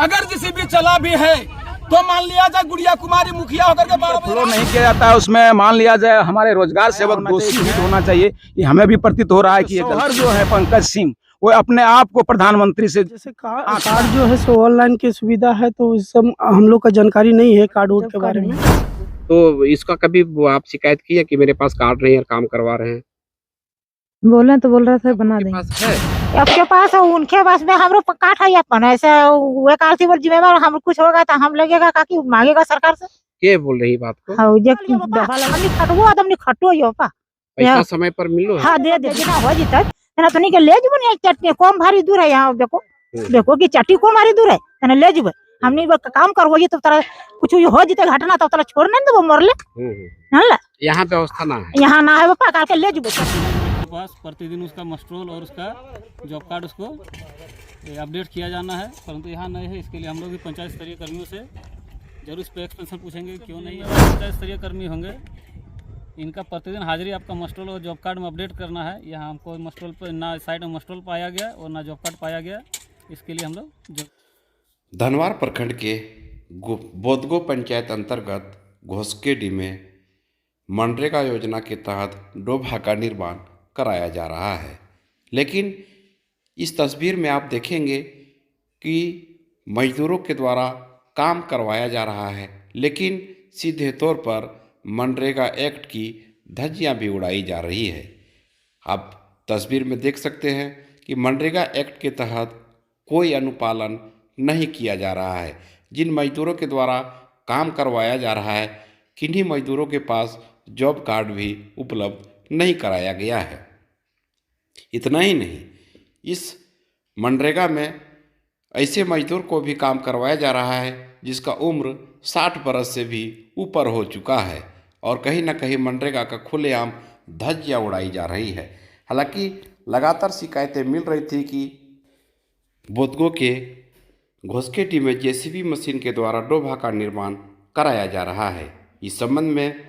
अगर जेसीबी चला भी है तो मान लिया जाए गुड़िया कुमारी मुखिया होकर के फ्लो नहीं किया जाता है उसमें, मान लिया जाए हमारे रोजगार सेवक दोषी हित होना चाहिए। ये हमें भी प्रतीत हो रहा है कि ये शौहर जो है पंकज सिंह वो अपने आप को प्रधानमंत्री से जैसे कार्ड जो है सो ऑनलाइन की सुविधा है, तो इस सब हम लोग का जानकारी नहीं है कार्ड वोड के बारे में। तो इसका कभी आप शिकायत की है कि मेरे पास कार्ड नहीं है, काम करवा रहे हैं? बोले तो बोल रहा था बना देंगे। पास है आपके पास है, उनके पास में हमरो काट है अपन ऐसे वे कालती बोल जिम्मेवार हम कुछ होगा तो हम लगेगा काकी मांगेगा सरकार से। के बोल रही बात को? हां जे दफा लगा खटवो आदमी खटो यो पा पैसा समय पर मिलो। हां दे बिना हो जिता तना तो नहीं के ले जब नहीं चटनी कम भारी दूर है। यहाँ देखो कि चट्टी कम भारी दूर है तना ले जब हमनी काम करवो तो तारा कुछ हो जिते घटना तो तारा छोड़ नहीं देबो मरले जानला। यहाँ व्यवस्था ना है, यहाँ ना है पापा काल के ले जब पास प्रतिदिन उसका मस्ट्रोल और उसका जॉब कार्ड उसको अपडेट किया जाना है, परंतु यहाँ नहीं है। इसके लिए हम लोग भी पंचायत स्तरीय कर्मियों से जरूर इस पर एक्सपेंशन पूछेंगे क्यों नहीं है। पंचायत स्तरीय कर्मी होंगे, इनका प्रतिदिन हाजिरी आपका मस्ट्रोल और जॉब कार्ड में अपडेट करना है। यहाँ हमको मस्ट्रोल पर ना साइड में मस्ट्रोल पाया गया और ना जॉब कार्ड पाया गया, इसके लिए हम लोग धनवार प्रखंड के बोदगो पंचायत अंतर्गत घोसकेडी में मनरेगा योजना के तहत डोभा का निर्माण कराया जा रहा है। लेकिन इस तस्वीर में आप देखेंगे कि मजदूरों के द्वारा काम करवाया जा रहा है, लेकिन सीधे तौर पर मनरेगा एक्ट की धज्जियां भी उड़ाई जा रही है। आप तस्वीर में देख सकते हैं कि मनरेगा एक्ट के तहत कोई अनुपालन नहीं किया जा रहा है। जिन मजदूरों के द्वारा काम करवाया जा रहा है, किन्हीं मजदूरों के पास जॉब कार्ड भी उपलब्ध नहीं कराया गया है। इतना ही नहीं, इस मनरेगा में ऐसे मजदूर को भी काम करवाया जा रहा है जिसका उम्र 60 बरस से भी ऊपर हो चुका है, और कहीं ना कहीं मनरेगा का खुलेआम धज्जियां उड़ाई जा रही है। हालांकि लगातार शिकायतें मिल रही थी कि बोदगो के घोसकेडी में जेसीबी मशीन के द्वारा डोभा का निर्माण कराया जा रहा है। इस संबंध में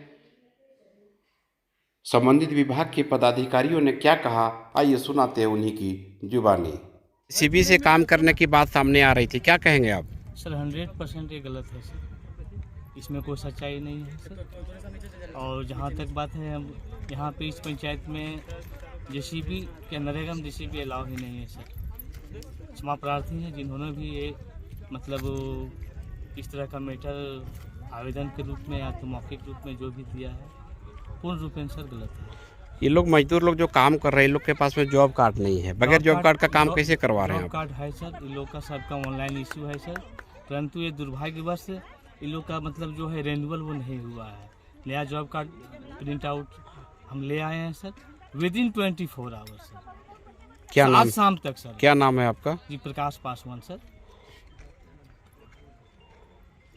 संबंधित विभाग के पदाधिकारियों ने क्या कहा, आइए सुनाते हैं उन्हीं की जुबानी। सीबी से काम करने की बात सामने आ रही थी, क्या कहेंगे आप? सर 100% ये गलत है सर, इसमें कोई सच्चाई नहीं है सर। और जहाँ तक बात है, हम यहाँ पे इस पंचायत में जेसीबी के नरेगा में जेसीबी अलाउ ही नहीं है सर। क्षमा प्रार्थी हैं जिन्होंने भी ये मतलब इस तरह का मैटर आवेदन के रूप में या तो मौखिक रूप में जो भी दिया है, पूर्ण रूप में सर गलत है। ये लोग मजदूर लोग जो काम कर रहे हैं, इन लोग के पास में जॉब कार्ड नहीं है, बगैर जॉब कार्ड का काम कैसे करवा रहे हैं आप? जॉब कार्ड है सर, इन लोग का सबका ऑनलाइन इश्यू है सर, परंतु ये दुर्भाग्यवश इन लोग का मतलब जो है रेन्यूअल वो नहीं हुआ है। नया जॉब कार्ड प्रिंट आउट हम ले आए हैं सर विदिन 24 आवर्स सर। क्या नाम? आज शाम तक सर। क्या नाम है आपका? जी प्रकाश पासवान सर।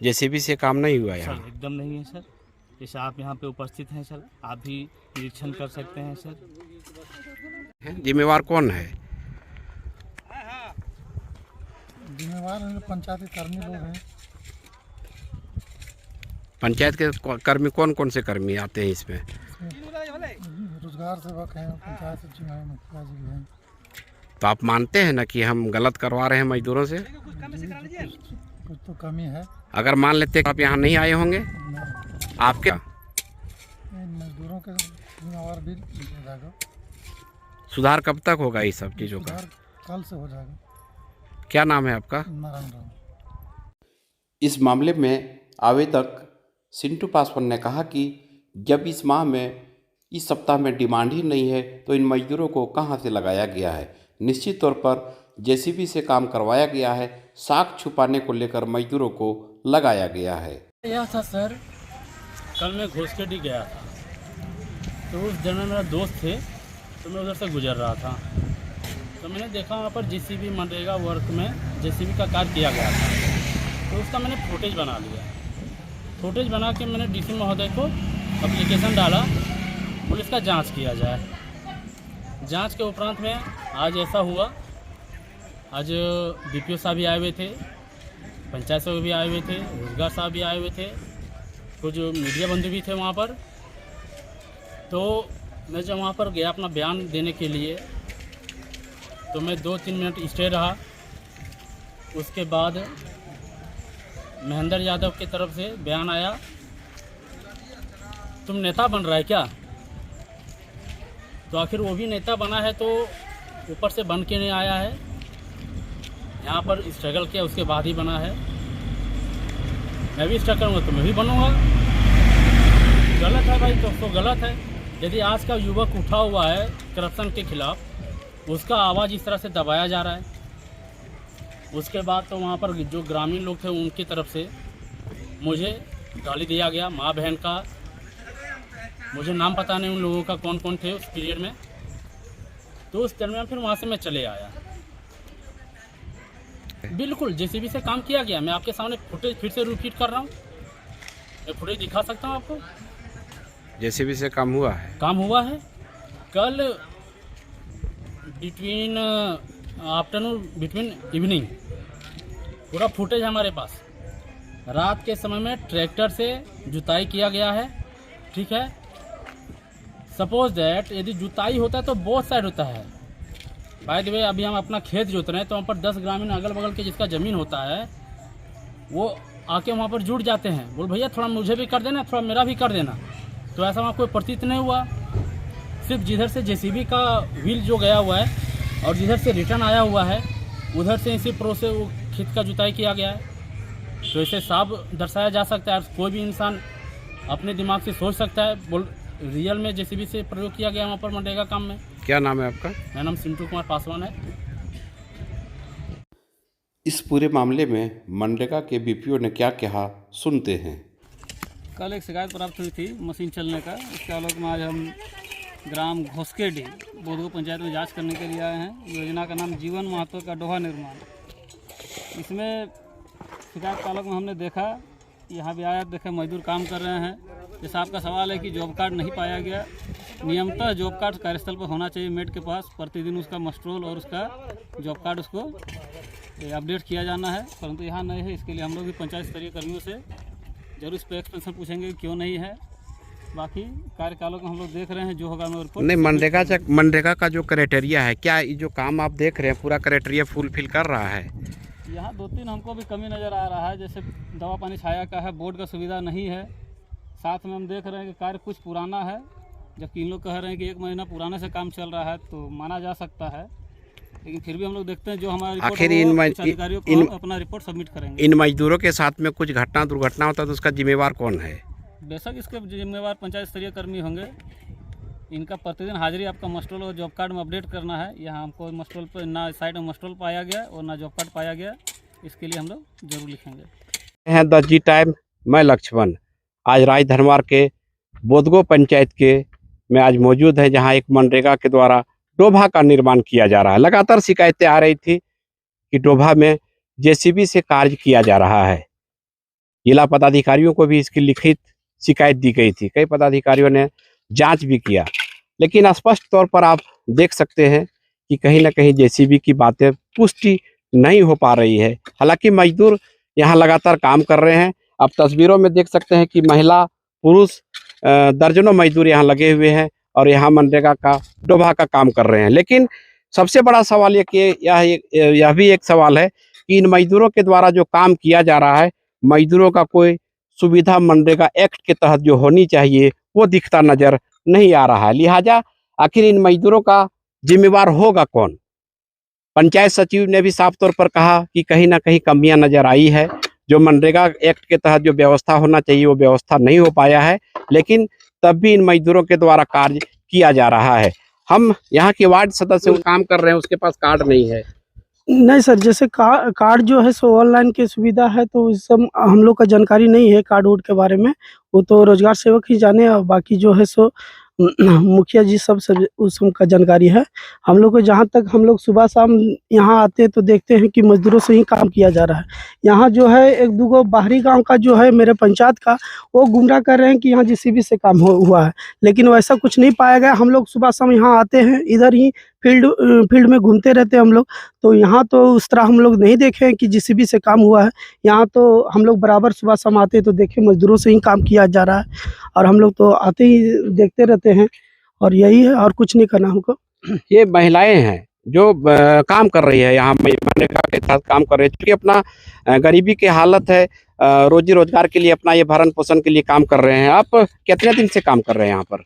जेसीबी से काम नहीं हुआ यहाँ? सर एकदम नहीं है सर, जैसे आप यहाँ पे उपस्थित हैं सर, आप भी निरीक्षण कर सकते हैं सर। जिम्मेवार कौन है? जिम्मेवार पंचायत के कर्मी लोग हैं। पंचायत के कर्मी कौन कौन से कर्मी आते हैं इसमें? रोजगार सेवक हैं, पंचायत सचिव हैं, मुखिया जी भी हैं। तो आप मानते हैं ना कि हम गलत करवा रहे हैं मजदूरों से? कुछ तो कमी है। अगर मान लेते आप यहाँ नहीं आए होंगे, आप क्या मजदूरों के जिम्मेवार भी हो जाएगा। सुधार कब तक होगा इस सब चीज़ों का? कल से हो जाएगा। क्या नाम है आपका? नारायण राम। इस मामले में आवेदक सिंटू पासवान ने कहा कि जब इस माह में इस सप्ताह में डिमांड ही नहीं है तो इन मजदूरों को कहां से लगाया गया है। निश्चित तौर पर जेसीबी से काम करवाया गया है, साख छुपाने को लेकर मजदूरों को लगाया गया है। यह था सर, कल मैं घोसकेडी गया था, तो उस दिन में मेरा दोस्त थे, तो मैं उधर से गुजर रहा था, तो मैंने देखा वहाँ पर जेसीबी मनरेगा वर्क में जेसीबी का कार्य किया गया था, तो उसका मैंने फुटेज बना लिया। फुटेज बना के मैंने डीसी महोदय को एप्लीकेशन डाला, पुलिस का जांच किया जाए। जांच के उपरांत में आज ऐसा हुआ, आज बीपीओ साहब भी आए हुए थे, पंचायत सेवक भी आए हुए थे, रोजगार साहब भी आए हुए थे, कुछ मीडिया बंधु भी थे वहाँ पर। तो मैं जब वहाँ पर गया अपना बयान देने के लिए, तो मैं 2-3 मिनट स्टे रहा। उसके बाद महेंद्र यादव की तरफ से बयान आया, तुम नेता बन रहा है क्या? तो आखिर वो भी नेता बना है तो ऊपर से बन के नहीं आया है, यहाँ पर स्ट्रगल किया उसके बाद ही बना है। मैं भी स्ट्रगल करूँगा तो मैं भी बनूँगा। गलत है भाई तो गलत है। यदि आज का युवक उठा हुआ है करप्शन के खिलाफ, उसका आवाज़ इस तरह से दबाया जा रहा है। उसके बाद तो वहाँ पर जो ग्रामीण लोग थे उनकी तरफ से मुझे गाली दिया गया, माँ बहन का। मुझे नाम पता नहीं उन लोगों का कौन कौन थे उस पीरियड में। तो उस दरमियान फिर वहाँ से मैं चले आया। बिल्कुल जेसीबी से काम किया गया। मैं आपके सामने फुटेज फिर से रिपीट कर रहा हूँ, मैं फुटेज दिखा सकता हूँ आपको। जेसीबी से काम हुआ है? काम हुआ है। कल बिटवीन आफ्टरनून बिटवीन इवनिंग पूरा फुटेज हमारे पास। रात के समय में ट्रैक्टर से जुताई किया गया है, ठीक है। सपोज दैट यदि जुताई होता है तो बोथ साइड होता है। बाय द वे अभी हम अपना खेत जोत रहे हैं तो वहाँ पर 10 ग्रामीण अगल बगल के जिसका ज़मीन होता है वो आके वहाँ पर जुड़ जाते हैं, बोल भैया थोड़ा मुझे भी कर देना, थोड़ा मेरा भी कर देना। तो ऐसा वहाँ कोई प्रतीत नहीं हुआ। सिर्फ जिधर से जेसीबी का व्हील जो गया हुआ है और जिधर से रिटर्न आया हुआ है उधर से इसी प्रो से वो खेत का जुताई किया गया है। तो इसे साफ दर्शाया जा सकता है। कोई भी इंसान अपने दिमाग से सोच सकता है, बोल रियल में जेसीबी से प्रयोग किया गया वहाँ पर मनरेगा काम में। क्या नाम है आपका? मेरा नाम सिंटू कुमार पासवान है। इस पूरे मामले में मनरेगा के बीपीओ ने क्या कहा, सुनते हैं। कल एक शिकायत प्राप्त हुई थी मशीन चलने का। इसके आलोक में आज हम ग्राम घोसकेडी बोधगो पंचायत में जांच करने के लिए आए हैं। योजना का नाम जीवन महतो का डोहा निर्माण। इसमें शिकायत के आलोक में हमने देखा, यहाँ भी आया, देखे मजदूर काम कर रहे हैं। जैसा आपका सवाल है कि जॉब कार्ड नहीं पाया गया, नियमतः जॉब कार्ड कार्यस्थल पर होना चाहिए मेट के पास। प्रतिदिन उसका मस्ट्रोल और उसका जॉब कार्ड उसको अपडेट किया जाना है, परंतु यहाँ नहीं है। इसके लिए हम लोग भी पंचायत स्तरीय कर्मियों से जरूर इस पर एक्सपेंशन पूछेंगे क्यों नहीं है। बाकी कार्यकालों को हम लोग देख रहे हैं, जो होगा मैं रिपोर्ट। नहीं, मनरेगा का जो क्राइटेरिया है, क्या ये जो काम आप देख रहे हैं पूरा क्राइटेरिया फुलफिल कर रहा है? यहाँ 2-3 हमको भी कमी नज़र आ रहा है। जैसे दवा पानी छाया का है, बोर्ड का सुविधा नहीं है। साथ में हम देख रहे हैं कि कार्य कुछ पुराना है, जबकि इन लोग कह रहे हैं कि 1 महीना पुराने से काम चल रहा है, तो माना जा सकता है। लेकिन फिर भी हम लोग देखते हैं जो हमारा आखिर अधिकारियों को अपना रिपोर्ट सबमिट करेंगे। इन मजदूरों के साथ में कुछ दुर्घटना होता है तो उसका जिम्मेवार कौन है? बेशक इसके जिम्मेवार पंचायत स्तरीय कर्मी होंगे। इनका प्रतिदिन हाजिरी आपका मस्ट्रोल और जॉब कार्ड में अपडेट करना है। यहाँ हमको मस्ट्रोल पर ना साइड में मस्ट्रोल पाया गया और ना जॉब कार्ड पाया गया, इसके लिए हम लोग जरूर लिखेंगे। हैं द जी टाइम, मैं लक्ष्मण। आज राजधनवार के बोधगो पंचायत के में आज मौजूद है, जहाँ एक मनरेगा के द्वारा डोभा का निर्माण किया जा रहा है। लगातार शिकायतें आ रही थी कि डोभा में जेसीबी से कार्य किया जा रहा है। जिला पदाधिकारियों को भी इसकी लिखित शिकायत दी गई थी। कई पदाधिकारियों ने जांच भी किया, लेकिन स्पष्ट तौर पर आप देख सकते हैं कि कहीं ना कहीं जेसीबी की बातें पुष्टि नहीं हो पा रही है। हालांकि मजदूर यहाँ लगातार काम कर रहे हैं। आप तस्वीरों में देख सकते हैं कि महिला पुरुष दर्जनों मजदूर यहाँ लगे हुए हैं और यहाँ मनरेगा का डोभा का काम कर रहे हैं। लेकिन सबसे बड़ा सवाल ये कि यह भी एक सवाल है कि इन मजदूरों के द्वारा जो काम किया जा रहा है, मजदूरों का कोई सुविधा मनरेगा एक्ट के तहत जो होनी चाहिए वो दिखता नजर नहीं आ रहा है। लिहाजा आखिर इन मजदूरों का जिम्मेवार होगा कौन? पंचायत सचिव ने भी साफ तौर पर कहा कि कहीं ना कहीं कमियां नजर आई है। जो मनरेगा एक्ट के तहत जो व्यवस्था होना चाहिए वो व्यवस्था नहीं हो पाया है, लेकिन तब भी इन मजदूरों के द्वारा कार्य किया जा रहा है। हम यहाँ के वार्ड सदस्य काम कर रहे हैं, उसके पास कार्ड नहीं है। नहीं सर, जैसे कार्ड जो है सो ऑनलाइन की सुविधा है, तो इस सब हम लोग का जानकारी नहीं है कार्ड वोड के बारे में। वो तो रोजगार सेवक ही जाने, और बाकी जो है सो मुखिया जी सब उस का जानकारी है। हम लोग को जहाँ तक हम लोग सुबह शाम यहाँ आते हैं तो देखते हैं कि मजदूरों से ही काम किया जा रहा है। यहाँ जो है 1-2 बाहरी गांव का जो है मेरे पंचायत का, वो गुमराह कर रहे हैं कि यहाँ जेसीबी से काम हुआ है, लेकिन वैसा कुछ नहीं पाया गया। हम लोग सुबह शाम यहाँ आते हैं, इधर ही फील्ड में घूमते रहते हैं हम लोग, तो यहाँ तो उस तरह हम लोग नहीं देखे हैं कि जेसीबी से काम हुआ है। यहाँ तो हम लोग बराबर सुबह शाम आते हैं तो देखे मजदूरों से ही काम किया जा रहा है, और हम लोग तो आते ही देखते रहते हैं, और यही है, और कुछ नहीं करना हमको। ये महिलाएं हैं, जो काम कर रही है यहाँ मनरेगा के तहत काम कर रही है, क्योंकि अपना गरीबी की हालत है, रोजी रोजगार के लिए अपना ये भरण पोषण के लिए काम कर रहे हैं। आप कितने दिन से काम कर रहे हैं यहाँ पर?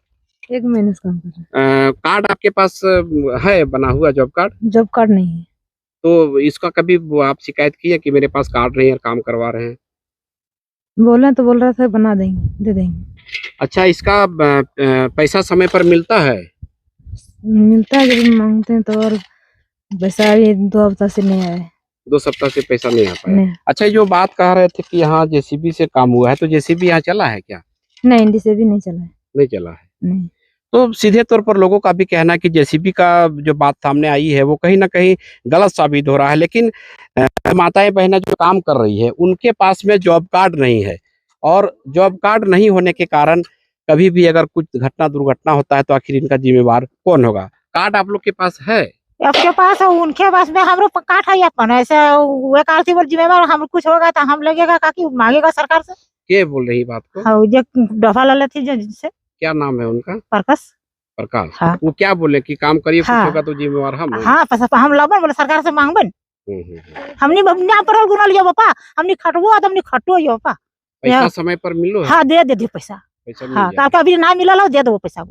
1 महीने से काम कर रहे कार्ड आपके पास है बना हुआ जॉब कार्ड? हैं। जॉब कार्ड नहीं है। तो इसका कभी आप शिकायत की है कि मेरे पास कार्ड नहीं है, काम करवा रहे हैं? बोले तो बोल रहा था बना देंगे, दे देंगे। अच्छा, इसका पैसा समय पर मिलता है? मिलता है जब मांगते हैं तो, और पैसा ये 2 हफ्ता से नहीं आया है। 2 सप्ताह से पैसा नहीं आ पाया। नहीं अच्छा, ये जो बात कह रहे थे कि यहाँ जेसीबी से काम हुआ है, तो जेसीबी यहाँ चला है क्या? नहीं, इंडी से भी नहीं चला है। नहीं चला है। नहीं, तो सीधे तौर पर लोगों का भी कहना है कि जेसीबी का जो बात सामने आई है वो कहीं ना कहीं गलत साबित हो रहा है। लेकिन माताएं बहनें जो काम कर रही है उनके पास में जॉब कार्ड नहीं है, और जॉब कार्ड नहीं होने के कारण कभी भी अगर कुछ घटना दुर्घटना होता है तो आखिर इनका जिम्मेवार कौन होगा? कार्ड आप लोग के पास है? आपके पास है, उनके पास में हम लोग काट है अपन ऐसे वे कार बोल जिम्मेवार हम कुछ होगा तो हम लगेगा काकी मांगेगा सरकार से। के बोल रही बात को? हाँ, जो डफा लाले थी जिनसे क्या नाम है उनका? प्रकाश। हाँ। वो क्या बोले कि काम करिए, कुछ हाँ। होगा तो जिम्मेवार हम हैं। हाँ, पैसा हम लाबन बोले सरकार से मांगबन। हमनी बबना पर गुना लिया बापा, हमनी खटबो तो हमनी खटो यो बापा। पैसा समय पर मिलो है? हाँ, दे दी पैसा। पैसा मिल हाँ, जाएगा। का अभी ना मिला लो दे दो पैसा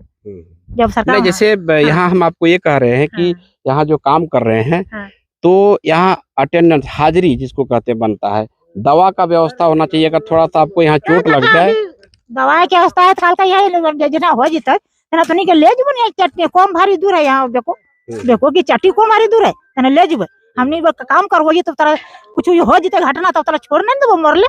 जब सरकार। नहीं, जैसे यहाँ हम आपको ये कह रहे हैं कि यहाँ जो काम कर रहे हैं तो यहाँ अटेंडेंस हाजिरी जिसको कहते हैं बनता है, दवा का व्यवस्था होना चाहिए। अगर थोड़ा सा आपको यहाँ चोट लग जाए, दवाई की व्यवस्था है काल का यही जना हो जिता तना तो नहीं के ले जब नहीं चटनी कम भारी दूर है यहाँ देखो कि चट्टी कम भारी दूर है तना ले जब हमनी काम करवो तो तारा कुछ हो जिते घटना तो तारा छोड़ नहीं देबो मरले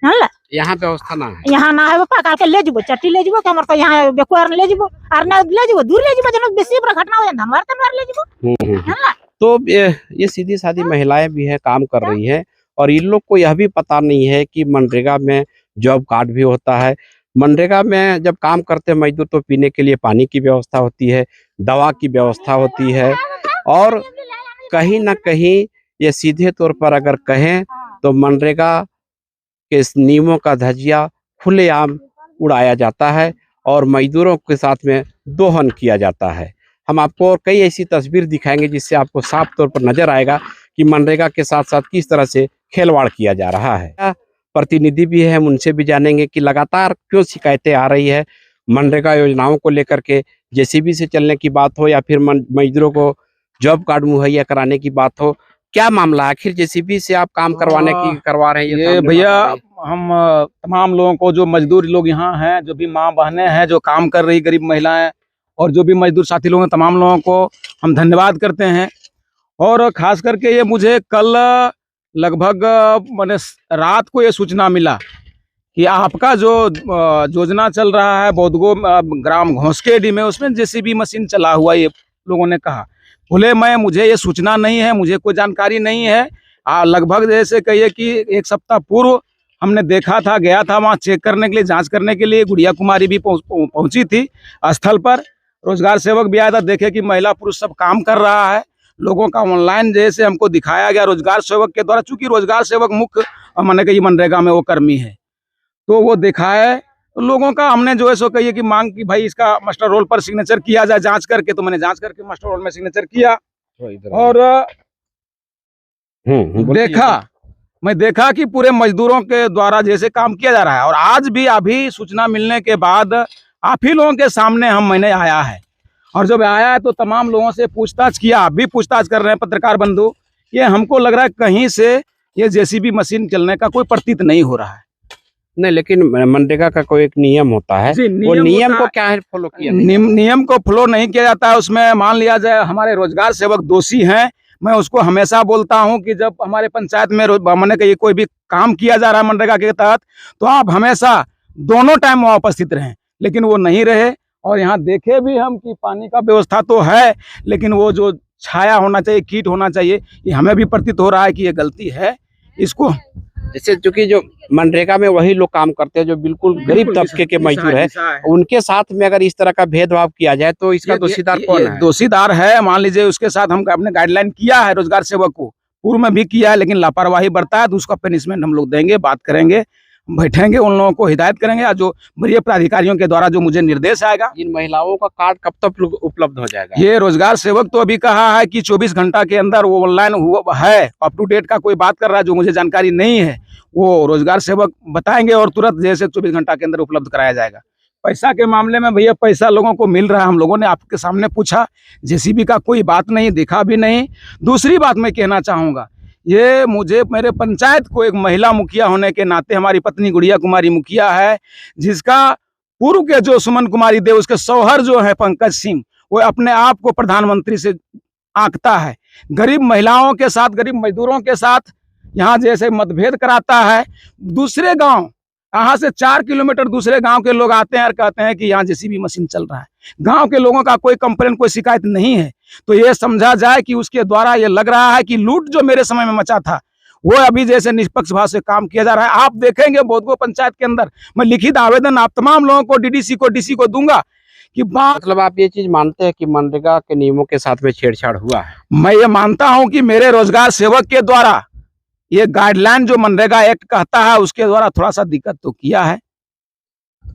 जानला। यहाँ व्यवस्था ना है? यहाँ ना है बापा, काल के ले जब चट्टी ले जब हमर तो यहाँ बेको आर ले जब आर ना ले जब दूर ले जब जन बेसी पर घटना हो जाए धनवार तनवार ले जब जानला। तो ये सीधी सादी महिलाएं भी है, काम कर रही है, और इन लोग को यह भी पता नहीं है कि मनरेगा में जॉब कार्ड भी होता है। मनरेगा में जब काम करते हैं मजदूर तो पीने के लिए पानी की व्यवस्था होती है, दवा की व्यवस्था होती है, और कहीं ना कहीं ये सीधे तौर पर अगर कहें तो मनरेगा के नियमों का धज्जिया खुलेआम उड़ाया जाता है और मजदूरों के साथ में दोहन किया जाता है। हम आपको और कई ऐसी तस्वीर दिखाएंगे जिससे आपको साफ तौर पर नजर आएगा कि मनरेगा के साथ साथ किस तरह से खिलवाड़ किया जा रहा है। प्रतिनिधि भी है, हम उनसे भी जानेंगे कि लगातार क्यों शिकायतें आ रही है मनरेगा योजनाओं को लेकर के। जेसीबी से चलने की बात हो या फिर मजदूरों को जॉब कार्ड मुहैया कराने की बात हो, क्या मामला है? आखिर जेसीबी से आप काम करवा रहे हैं? ये भैया हम तमाम लोगों को, जो मजदूर लोग यहाँ हैं, जो भी माँ बहनें हैं जो काम कर रही, गरीब महिलाएं और जो भी मजदूर साथी लोग हैं, तमाम लोगों को हम धन्यवाद करते हैं। और खास करके ये मुझे कल लगभग मैंने रात को ये सूचना मिला कि आपका जो योजना चल रहा है बोधगो ग्राम घोसकेडी में, उसमें जेसीबी मशीन चला हुआ, ये लोगों ने कहा। बोले मुझे ये सूचना नहीं है, मुझे कोई जानकारी नहीं है। लगभग जैसे कहिए कि 1 सप्ताह पूर्व हमने देखा था, गया था वहाँ चेक करने के लिए, जांच करने के लिए। गुड़िया कुमारी भी पहुंची थी स्थल पर, रोजगार सेवक भी आया था, देखे कि महिला पुरुष सब काम कर रहा है। लोगों का ऑनलाइन जैसे हमको दिखाया गया रोजगार सेवक के द्वारा, चूंकि रोजगार सेवक मुख्य मैंने कही मनरेगा में वो कर्मी है, तो वो दिखा है। तो लोगों का हमने जो है सो कहिए कि मांग की भाई इसका मास्टर रोल पर सिग्नेचर किया जाए जांच करके, तो मैंने जांच करके मास्टर रोल में सिग्नेचर किया। और देखा कि पूरे मजदूरों के द्वारा जैसे काम किया जा रहा है। और आज भी अभी सूचना मिलने के बाद आप ही लोगों के सामने मैंने आया है, और जब आया है तो तमाम लोगों से पूछताछ किया, आप भी पूछताछ कर रहे हैं पत्रकार बंधु। ये हमको लग रहा है कहीं से ये जेसीबी मशीन चलने का कोई प्रतीत नहीं हो रहा है। नहीं, लेकिन मनरेगा का कोई एक नियम होता है, वो नियम को क्या है फॉलो किया? नियम को फॉलो नहीं किया जाता है। उसमें मान लिया जाए हमारे रोजगार सेवक दोषी हैं। मैं उसको हमेशा बोलता हूं कि जब हमारे पंचायत में मैंने कही कोई भी काम किया जा रहा है मनरेगा के तहत, तो आप हमेशा दोनों टाइम वहाँ उपस्थित रहें, लेकिन वो नहीं रहे। और यहाँ देखे भी हम कि पानी का व्यवस्था तो है, लेकिन वो जो छाया होना चाहिए, कीट होना चाहिए, ये हमें भी प्रतीत हो रहा है कि ये गलती है। इसको जैसे चूंकि जो मनरेगा में वही लोग काम करते हैं जो बिल्कुल गरीब तबके के मजदूर है, उनके साथ में अगर इस तरह का भेदभाव किया जाए तो इसका दोषीदार कौन है? दोषीदार है, मान लीजिए उसके साथ हम अपने गाइडलाइन किया है रोजगार सेवक को, पूर्व में भी किया है, लेकिन लापरवाही बरता है तो उसका पनिशमेंट हम लोग देंगे, बात करेंगे। बैठेंगे, उन लोगों को हिदायत करेंगे, या जो वरीय प्राधिकारियों के द्वारा जो मुझे निर्देश आएगा। इन महिलाओं का कार्ड कब तक उपलब्ध हो जाएगा? ये रोजगार सेवक तो अभी कहा है कि 24 घंटा के अंदर वो ऑनलाइन हुआ है, अप टू डेट का कोई बात कर रहा है जो मुझे जानकारी नहीं है, वो रोजगार सेवक बताएंगे और तुरंत जैसे 24 घंटा के अंदर उपलब्ध कराया जाएगा। पैसा के मामले में भैया पैसा लोगों को मिल रहा है, हम लोगों ने आपके सामने पूछा, जेसीबी का कोई बात नहीं, दिखा भी नहीं। दूसरी बात मैं कहना चाहूँगा, ये मुझे मेरे पंचायत को एक महिला मुखिया होने के नाते, हमारी पत्नी गुड़िया कुमारी मुखिया है, जिसका पूर्व के जो सुमन कुमारी देव उसके शौहर जो है पंकज सिंह, वो अपने आप को प्रधानमंत्री से आंकता है। गरीब महिलाओं के साथ, गरीब मजदूरों के साथ यहाँ जैसे मतभेद कराता है। दूसरे गांव, यहाँ से 4 किलोमीटर दूसरे गांव के लोग आते हैं और कहते हैं कि यहाँ जेसीबी मशीन चल रहा है। गांव के लोगों का कोई कंप्लेन, कोई शिकायत नहीं है। तो ये समझा जाए कि उसके द्वारा ये लग रहा है कि लूट जो मेरे समय में मचा था वो अभी जैसे निष्पक्ष भाव से काम किया जा रहा है। आप देखेंगे बोधगो पंचायत के अंदर मैं लिखित आवेदन आप तमाम लोगों को, डीडीसी को, डीसी को दूंगा कि मतलब आप ये चीज मानते हैं कि मनरेगा के नियमों के साथ में छेड़छाड़ हुआ है? मैं ये मानता हूं कि मेरे रोजगार सेवक के द्वारा ये गाइडलाइन जो मनरेगा एक्ट कहता है उसके द्वारा थोड़ा सा दिक्कत तो किया है।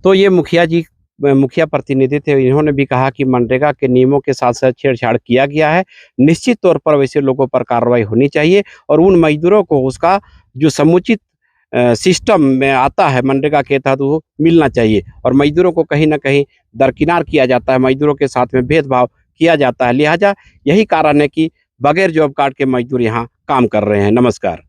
तो ये मुखिया प्रतिनिधि थे, इन्होंने भी कहा कि मनरेगा के नियमों के साथ साथ छेड़छाड़ किया गया है। निश्चित तौर पर वैसे लोगों पर कार्रवाई होनी चाहिए और उन मजदूरों को उसका जो समुचित सिस्टम में आता है मनरेगा के तहत वो मिलना चाहिए। और मजदूरों को कहीं ना कहीं दरकिनार किया जाता है, मजदूरों के साथ में भेदभाव किया जाता है। लिहाजा यही कारण है कि बगैर जॉब कार्ड के मजदूर यहाँ काम कर रहे हैं। नमस्कार।